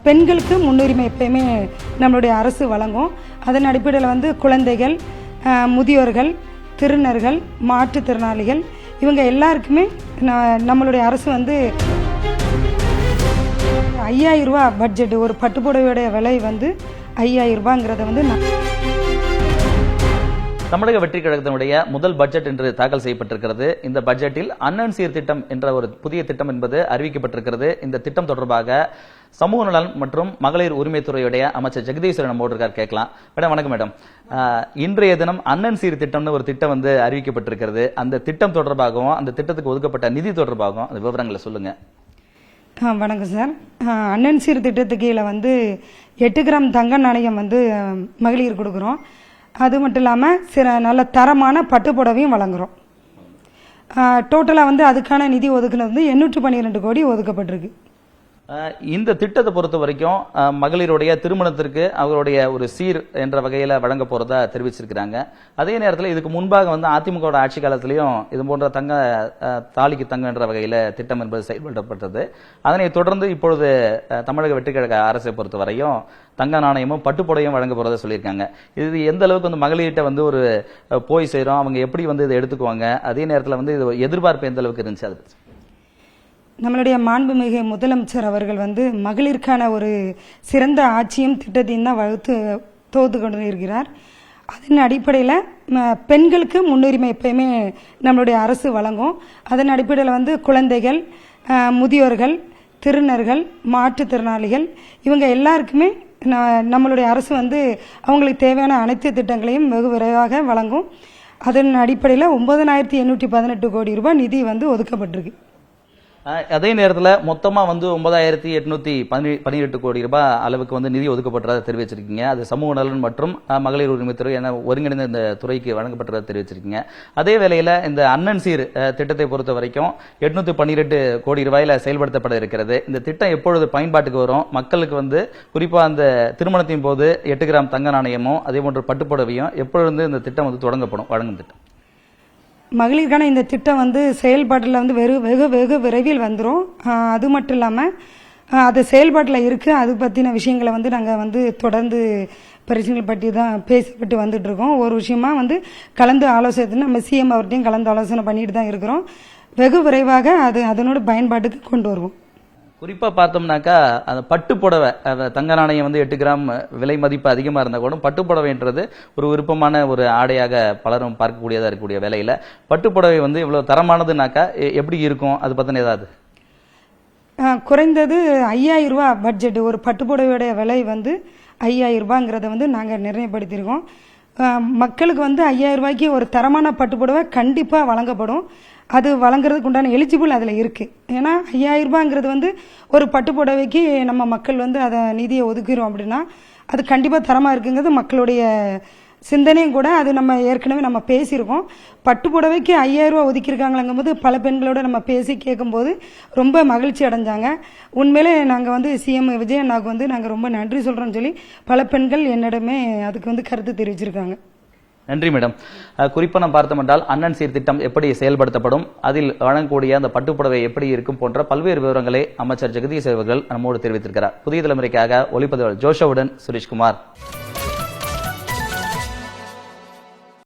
பெண்களுக்கு முன்னுரிமை எப்பயுமே நம்மளுடைய அரசு வழங்கும். அதன் அடிப்படையில் வந்து குழந்தைகள், முதியோர்கள், திருநர்கள், மாற்றுத்திறனாளிகள் இவங்க எல்லாருக்குமே நம்மளுடைய அரசு வந்து 5000 ரூபா பட்ஜெட். ஒரு பட்டுப்புடவையோடைய விலை வந்து 5000 ரூபாங்கிறத வந்து தமிழக வெற்றி கழகத்தினுடைய முதல் பட்ஜெட் என்று தாக்கல் செய்யப்பட்டிருக்கிறது. இந்த பட்ஜெட்டில் அண்ணன் சீர் திட்டம் என்ற ஒரு புதிய திட்டம் என்பது அறிவிக்கப்பட்டிருக்கிறது. இந்த திட்டம் தொடர்பாக சமூக நலன் மற்றும் மகளிர் உரிமைத்துறையுடைய அமைச்சர் ஜெகதீஸ்வரன் நம்மோடு இருக்கார், கேட்கலாம். மேடம் வணக்கம். மேடம், இன்றைய தினம் அண்ணன் சீர் திட்டம்னு ஒரு திட்டம் வந்து அறிவிக்கப்பட்டிருக்கிறது. அந்த திட்டம் தொடர்பாகவும் அந்த திட்டத்துக்கு ஒதுக்கப்பட்ட நிதி தொடர்பாகவும் அந்த விவரங்களை சொல்லுங்க. வணக்கம் சார். அண்ணன் சீர் திட்டத்துக்கு கீழே வந்து 8 கிராம் தங்க நாணயம் வந்து மகளிர் கொடுக்குறோம். அது மட்டும் இல்லாமல் சில நல்ல தரமான பட்டுப்புடவையும் வழங்குகிறோம். டோட்டலாக வந்து அதுக்கான நிதி ஒதுக்குனது வந்து 812 கோடி ஒதுக்கப்பட்டிருக்கு. இந்த திட்டத்தை பொறுத்த வரைக்கும் மகளிருடைய திருமணத்திற்கு அவருடைய ஒரு சீர் என்ற வகையில் வழங்க போறதா தெரிவிச்சிருக்கிறாங்க. அதே நேரத்தில் இதுக்கு முன்பாக வந்து அதிமுக ஆட்சி காலத்திலையும் இது போன்ற தங்க தாலிக்கு தங்கம் என்ற வகையில் திட்டம் என்பது செயல்படுத்தப்பட்டது. அதனை தொடர்ந்து இப்பொழுது தமிழக வெற்றி கழக அரசை பொறுத்த வரையும் தங்க நாணயமும் பட்டுப்புடையும் வழங்க போறதா சொல்லியிருக்காங்க. இது எந்த அளவுக்கு வந்து மகளிர்கிட்ட வந்து ஒரு போய் சேரும், அவங்க எப்படி வந்து இதை எடுத்துக்குவாங்க, அதே நேரத்தில் வந்து இது எதிர்பார்ப்பு எந்த அளவுக்கு இருந்துச்சு? அது நம்மளுடைய மாண்புமிகு முதலமைச்சர் அவர்கள் வந்து மகளிருக்கான ஒரு சிறந்த ஆட்சியும் திட்டத்தையும் தான் தொகுத்து கொண்டு இருக்கிறார். அதன் அடிப்படையில் பெண்களுக்கு முன்னுரிமை எப்பயுமே நம்மளுடைய அரசு வழங்கும். அதன் அடிப்படையில் வந்து குழந்தைகள், முதியோர்கள், திருநர்கள், மாற்றுத்திறனாளிகள் இவங்க எல்லாருக்குமே நம்மளுடைய அரசு வந்து அவங்களுக்கு தேவையான அனைத்து திட்டங்களையும் வெகு விரைவாக வழங்கும். அதன் அடிப்படையில் 9818 கோடி ரூபாய் நிதி வந்து ஒதுக்கப்பட்டிருக்கு. அதே நேரத்தில் மொத்தமா வந்து 9818 கோடி ரூபாய் அளவுக்கு வந்து நிதி ஒதுக்கப்பட்டதாக தெரிவிச்சிருக்கீங்க. அது சமூக நலன் மற்றும் மகளிர் உரிமைத்துறை என ஒருங்கிணைந்த இந்த துறைக்கு வழங்கப்பட்டதாக தெரிவிச்சிருக்கீங்க. அதே வேளையில் இந்த அண்ணன் சீர் திட்டத்தை பொறுத்த வரைக்கும் 812 கோடி ரூபாயில செயல்படுத்தப்பட இருக்கிறது. இந்த திட்டம் எப்பொழுது பயன்பாட்டுக்கு வரும்? மக்களுக்கு வந்து குறிப்பா அந்த திருமணத்தின் போது 8 கிராம் தங்க நாணயமும் அதே போன்று பட்டுப்புடவையும் எப்பொழுது இந்த திட்டம் வந்து தொடங்கப்படும், வழங்கும் திட்டம்? மகளிருக்கான இந்த திட்டம் வந்து செயல்பாட்டில் வந்து வெகு விரைவில் வந்துடும். அது மட்டும் இல்லாமல் அது செயல்பாட்டில் இருக்குது. அது பற்றின விஷயங்களை வந்து நாங்கள் வந்து தொடர்ந்து பிரச்சனைகள் பற்றி தான் பேசப்பட்டு வந்துட்டு இருக்கோம். ஒரு விஷயமா வந்து கலந்து ஆலோசனை நம்ம சிஎம் அவர்கிட்டையும் கலந்து ஆலோசனை பண்ணிட்டு தான் இருக்கிறோம். வெகு விரைவாக அதனோட பயன்பாட்டுக்கு கொண்டு வருவோம். குறிப்பா பார்த்தோம்னாக்கா அந்த பட்டு புடவை, தங்க நாணயம் வந்து 8 கிராம் விலை மதிப்பு அதிகமா இருந்தா கூட பட்டு புடவைன்றது ஒரு விருப்பமான ஒரு ஆடையாக பலரும் பார்க்கக்கூடியதா இருக்கக்கூடிய வேலையில பட்டு புடவை வந்து இவ்வளவு தரமானதுனாக்கா எப்படி இருக்கும்? அது பத்தின ஏதாவது குறைந்தது 5000 ரூபா பட்ஜெட். ஒரு பட்டுப்புடவையோடைய விலை வந்து 5000 ரூபாங்கிறத வந்து நாங்கள் நிர்ணயப்படுத்தியிருக்கோம். மக்களுக்கு வந்து 5000 ரூபாய்க்கு ஒரு தரமான பட்டுப்புடவை கண்டிப்பாக வழங்கப்படும். அது வழங்குறதுக்கு உண்டான எலிஜிபிள் அதில் இருக்குது. ஏன்னா 5000 ரூபாங்கிறது வந்து ஒரு பட்டுப்புடவைக்கு நம்ம மக்கள் வந்து அதை நிதியை ஒதுக்கிறோம் அப்படின்னா அது கண்டிப்பாக தரமாக இருக்குங்கிறது மக்களுடைய சிந்தனையும் கூட. அது நம்ம ஏற்கனவே நம்ம பேசியிருக்கோம். பட்டுப்புடவைக்கு 5000 ரூபா ஒதுக்கியிருக்காங்களங்கும் போது பல பெண்களோட நம்ம பேசி கேட்கும்போது ரொம்ப மகிழ்ச்சி அடைஞ்சாங்க. உண்மையிலே நாங்கள் வந்து சிஎம் விஜய் அண்ணாவுக்கு வந்து நாங்கள் ரொம்ப நன்றி சொல்கிறோம்னு சொல்லி பல பெண்கள் என்னிடமே அதுக்கு வந்து கருத்து தெரிவிச்சிருக்காங்க. நன்றி மேடம். குறிப்பாக நாம் பார்த்தோம் என்றால் அண்ணன் சீர் திட்டம் எப்படி செயல்படுத்தப்படும், அதில் வழங்கக்கூடிய அந்த பட்டுப்புடவை எப்படி இருக்கும் போன்ற பல்வேறு விவரங்களை அமைச்சர் ஜெகதீஷ் அவர்கள் நம்மோடு தெரிவித்திருக்கிறார். புதிய தலைமுறைக்காக ஒளிப்பதிவாளர் ஜோஷோவுடன் சுரேஷ்குமார்.